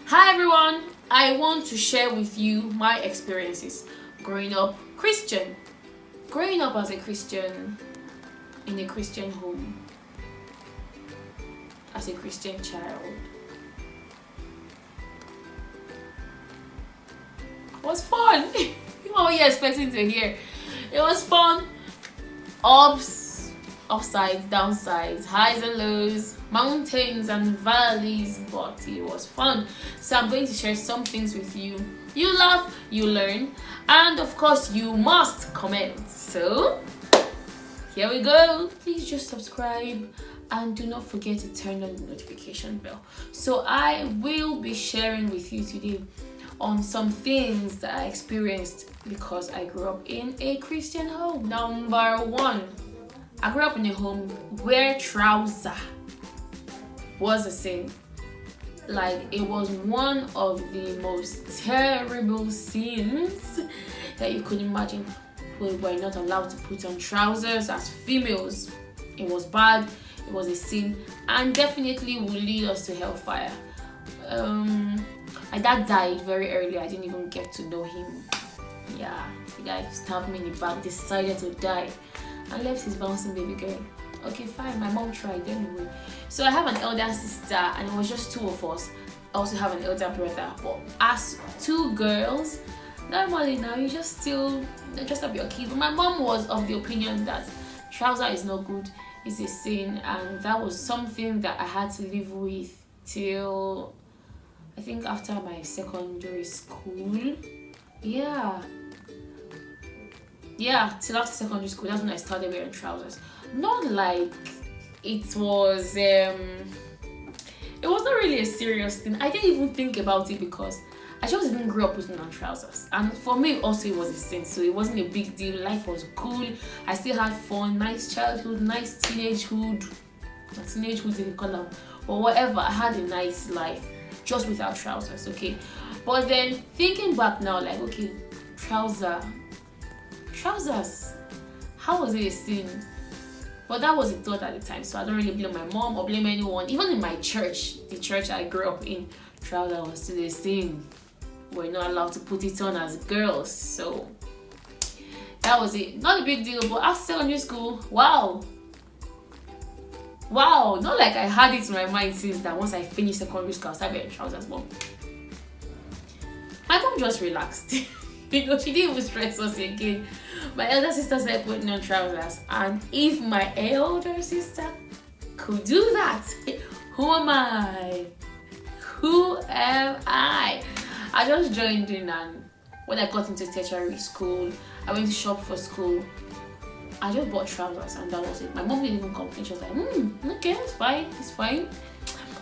Hi everyone, I want to share with you my experiences growing up Christian. Growing up as a Christian in a Christian home, as a Christian child, was fun. What were you expecting to hear? It was fun. Ups, upsides, downsides, highs and lows, mountains and valleys, but it was fun. So I'm going to share some things with you. You laugh, you learn, and of course you must comment. So here we go. Please just subscribe and do not forget to turn on the notification bell. So I will be sharing with you today on some things that I experienced because I grew up in a Christian home. Number one, I grew up in a home where trouser was a sin. Like, it was one of the most terrible sins that you could imagine. We were not allowed to put on trousers as females. It was bad, it was a sin, and definitely would lead us to hellfire. My dad died very early. I didn't even get to know him. Yeah, the guy stabbed me in the back, decided to die, and left his bouncing baby girl. Okay, fine, my mom tried anyway. So I have an elder sister, and it was just two of us. I also have an elder brother, but as two girls, normally now you just still dress up your kid. But my mom was of the opinion that trouser is not good, it's a sin, and that was something that I had to live with till I think after my secondary school. Yeah, till after secondary school, that's when I started wearing trousers. Not like it was not really a serious thing. I didn't even think about it because I just didn't grow up putting on trousers, and for me also it was a sin, so it wasn't a big deal. Life was cool, I still had fun, nice childhood, nice teenagehood. Teenagehood they call them, or whatever. I had a nice life just without trousers, okay? But then thinking back now, like, okay, trousers, how was it a sin? But that was a thought at the time, so I don't really blame my mom or blame anyone. Even in my church, the church I grew up in, trouser was still a sin. We're not allowed to put it on as girls, so that was it. Not a big deal. But after secondary school, wow, not like I had it in my mind since that once I finished secondary school, I started wearing trousers. But my mom just relaxed. She didn't even stress us again. My elder sister started putting on trousers, and if my elder sister could do that, who am I? I just joined in, and when I got into tertiary school, I went to shop for school. I just bought trousers, and that was it. My mom didn't even complain. She was like, okay, it's fine.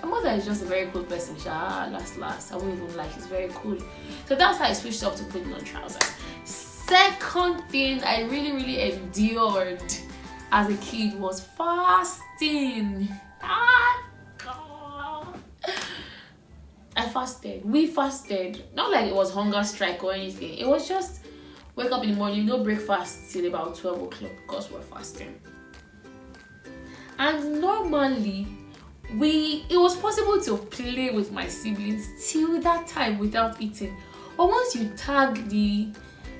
My mother is just a very cool person. Last, I won't even lie, she's very cool. So that's how I switched up to putting on trousers. Second thing I really endured as a kid was fasting. We fasted. Not like it was hunger strike or anything. It was just wake up in the morning, no breakfast till about 12 o'clock because we're fasting. And normally, it was possible to play with my siblings till that time without eating. But once you tag the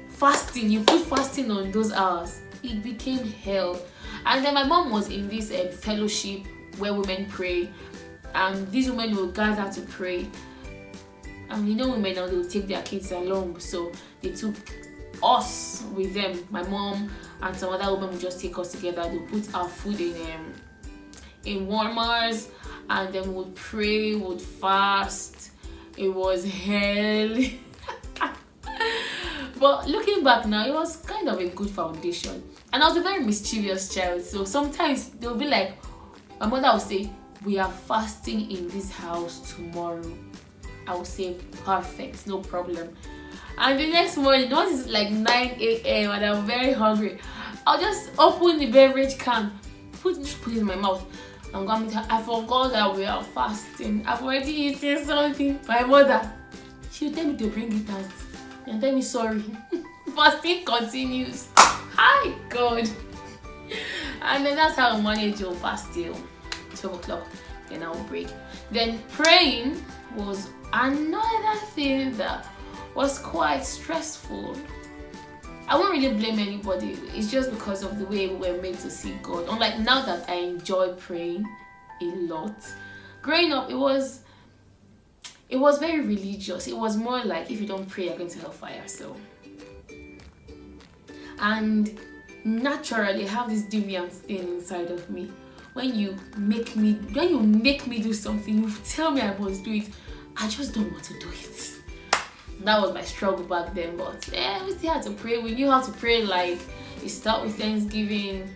fasting, you put fasting on those hours, it became hell. And then my mom was in this fellowship where women pray, and these women will gather to pray. And women now, they will take their kids along, so they took us with them. My mom and some other women would just take us together. They'll put our food in warmers, and then we'd pray, we'd fast. It was hell. But looking back now, it was kind of a good foundation. And I was a very mischievous child, so sometimes they'll be like, my mother would say, we are fasting in this house tomorrow. I would say, perfect, no problem. And the next morning, once it's like 9 a.m. and I'm very hungry, I'll just open the beverage can, put it in my mouth, and go meet her. I forgot that we are fasting. I've already eaten something. My mother, she'll tell me to bring it out and tell me sorry. Fasting continues. Hi God. And then that's how I manage your fast till 12 o'clock. Then I'll break. Then praying was another thing that was quite stressful. I won't really blame anybody. It's just because of the way we were made to see God. Unlike now that I enjoy praying a lot. Growing up, it was very religious. It was more like, if you don't pray, you're going to hellfire. So, and naturally, I have this deviant thing inside of me. When you make me do something, you tell me I must do it, I just don't want to do it. That was my struggle back then, but we still had to pray. We knew how to pray. Like, you start with thanksgiving,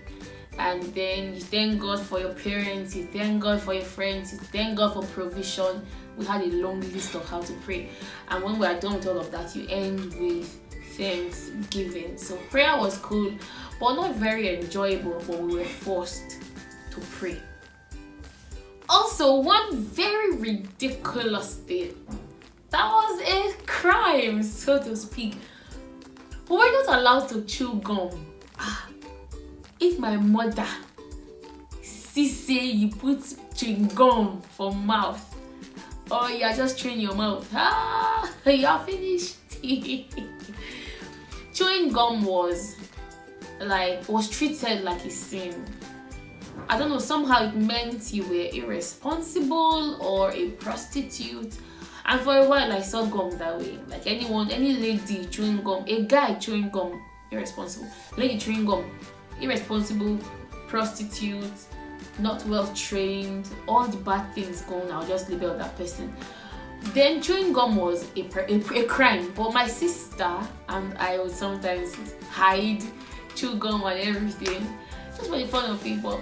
and then you thank God for your parents, you thank God for your friends, you thank God for provision. We had a long list of how to pray, and when we are done with all of that, you end with thanksgiving. So prayer was cool, but not very enjoyable. But we were forced to pray. Also, one very ridiculous thing that was a crime, so to speak. We were not allowed to chew gum. If my mother say you put chewing gum for mouth, or you are just chewing your mouth, you are finished. Chewing gum was treated like a sin. I don't know, somehow it meant you were irresponsible or a prostitute. And for a while, I saw gum that way. Like any lady chewing gum, a guy chewing gum, irresponsible. Lady chewing gum, irresponsible, prostitute, not well trained, all the bad things going. I'll just label that person. Then chewing gum was a crime. But my sister and I would sometimes hide, chew gum and everything, just for the fun of it. But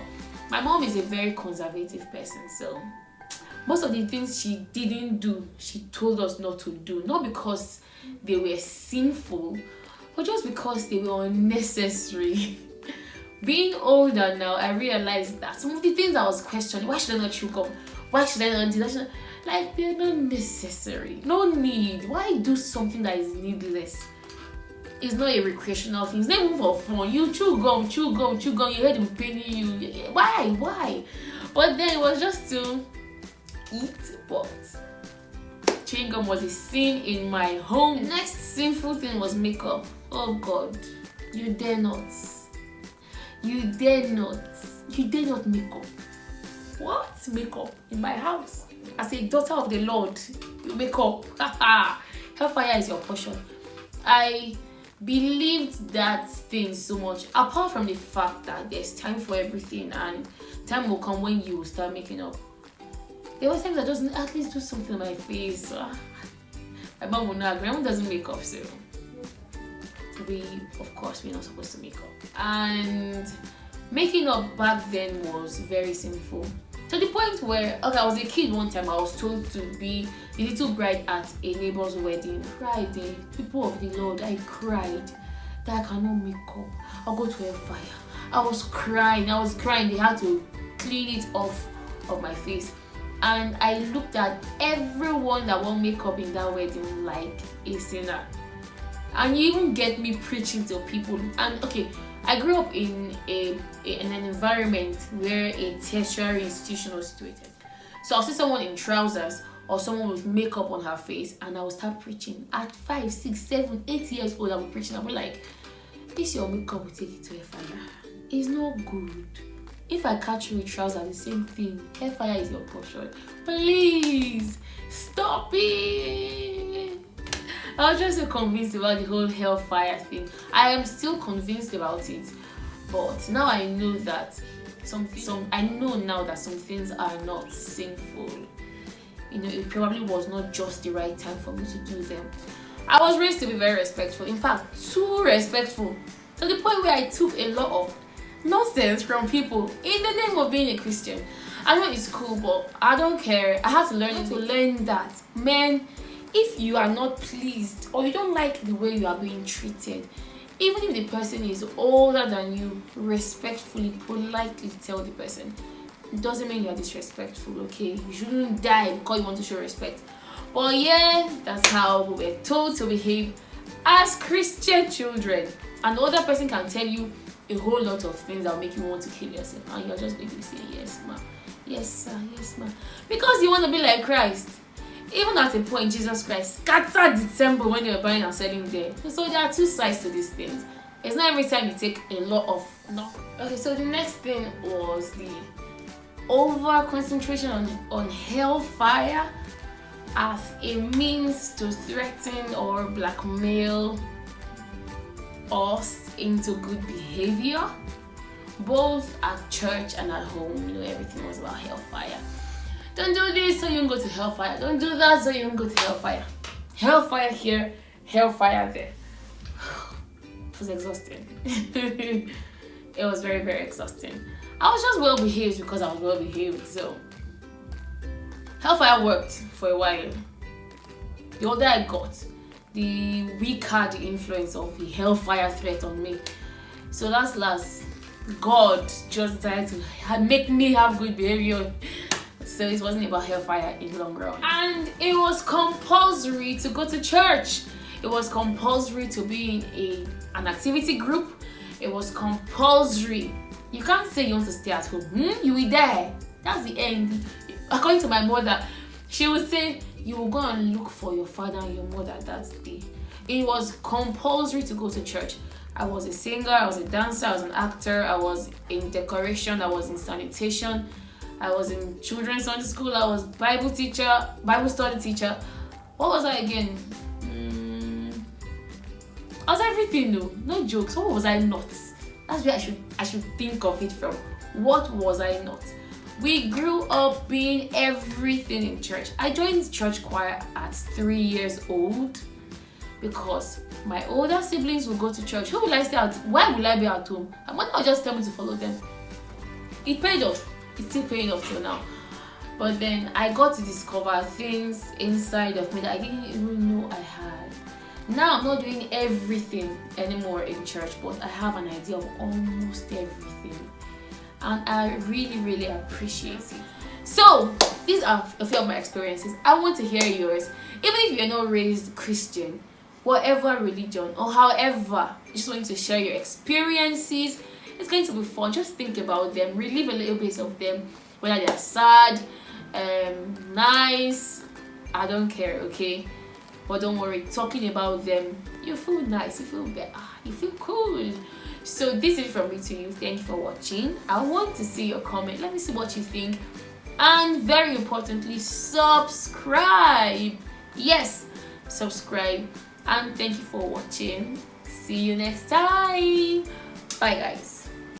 my mom is a very conservative person, so most of the things she didn't do, she told us not to do. Not because they were sinful, but just because they were unnecessary. Being older now, I realized that some of the things I was questioning, why should I not chew gum? Why should I not do that? Like, they're not necessary. No need. Why do something that is needless? It's not a recreational thing. It's not even for fun. You chew gum. Your head will pain you. Why? But then it was just to eat, but chewing gum was a sin in my home. The next sinful thing was makeup. Oh God, you dare not make up. What? Makeup in my house? As a daughter of the Lord, you make up. Hellfire is your portion. I believed that thing so much, apart from the fact that there's time for everything and time will come when you will start making up. There were times I just at least do something on my face. My mom will not. My mom doesn't make up, so of course we're not supposed to make up. And making up back then was very sinful. To the point where, I was a kid one time, I was told to be the little bride at a neighbor's wedding. Cried, the people of the Lord, I cried that I cannot make up. I'll go to Hellfire. I was crying. They had to clean it off of my face. And I looked at everyone that wore makeup in that wedding like a sinner. And you even get me preaching to people. And I grew up in an environment where a tertiary institution was situated. So I'll see someone in trousers or someone with makeup on her face, and I will start preaching. At 5, 6, 7, 8 years old, I'll be preaching. I'll be like, this your makeup will take you to Hellfire. It's not good. If I catch you with trousers, the same thing. Hellfire is your portion. Please stop it. I was just so convinced about the whole Hellfire thing. I am still convinced about it, but now I know that some things are not sinful. It probably was not just the right time for me to do them. I was raised to be very respectful. In fact, too respectful, to the point where I took a lot of nonsense from people in the name of being a Christian. I know it's cool, but I don't care. I had to learn that, man, if you are not pleased or you don't like the way you are being treated, even if the person is older than you, respectfully, politely tell the person. It doesn't mean you are disrespectful, okay? You shouldn't die because you want to show respect. But yeah, that's how we were told to behave as Christian children. And the other person can tell you a whole lot of things that will make you want to kill yourself, and you're just going to say yes, ma, yes, sir, yes, ma, because you want to be like Christ. Even at a point, Jesus Christ scattered the temple when they were buying and selling there. So there are two sides to these things. It's not every time you take a lot of no. Okay, so the next thing was the over concentration on hellfire as a means to threaten or blackmail us into good behavior, both at church and at home. Everything was about hellfire. Don't do this so you can go to hellfire. Don't do that so you can go to hellfire. Hellfire here, hellfire there. It was exhausting. It was very, very exhausting. I was just well behaved because I was well behaved. So hellfire worked for a while. The older I got, the weaker the influence of the hellfire threat on me. So last, God just decided to make me have good behavior. So it wasn't about hellfire in the long run. And it was compulsory to go to church. It was compulsory to be in an activity group. It was compulsory. You can't say you want to stay at home. You will die. That's the end. According to my mother, she would say you will go and look for your father and your mother that day. It was compulsory to go to church. I was a singer, I was a dancer, I was an actor, I was in decoration, I was in sanitation, I was in children's Sunday school, I was Bible study teacher. What was I again? I was everything though, no jokes. What was I not? That's where I should think of it from. What was I not? We grew up being everything in church. I joined church choir at 3 years old because my older siblings would go to church. Who will I stay at? Why will I be at home? My mother would just tell me to follow them. It paid off. It's still paying off till now. But then I got to discover things inside of me that I didn't even know I had. Now I'm not doing everything anymore in church, but I have an idea of almost everything. And I really, really appreciate it. So these are a few of my experiences. I want to hear yours. Even if you're not raised Christian, whatever religion or however, you just want to share your experiences. It's going to be fun. Just think about them, relive a little bit of them, whether they're sad, nice, I don't care, okay? But don't worry, talking about them, you feel nice, you feel better, you feel cool. So this is from me to you. Thank you for watching. I want to see your comment. Let me see what you think. And very importantly, subscribe. Yes, subscribe. And thank you for watching. See you next time. Bye guys.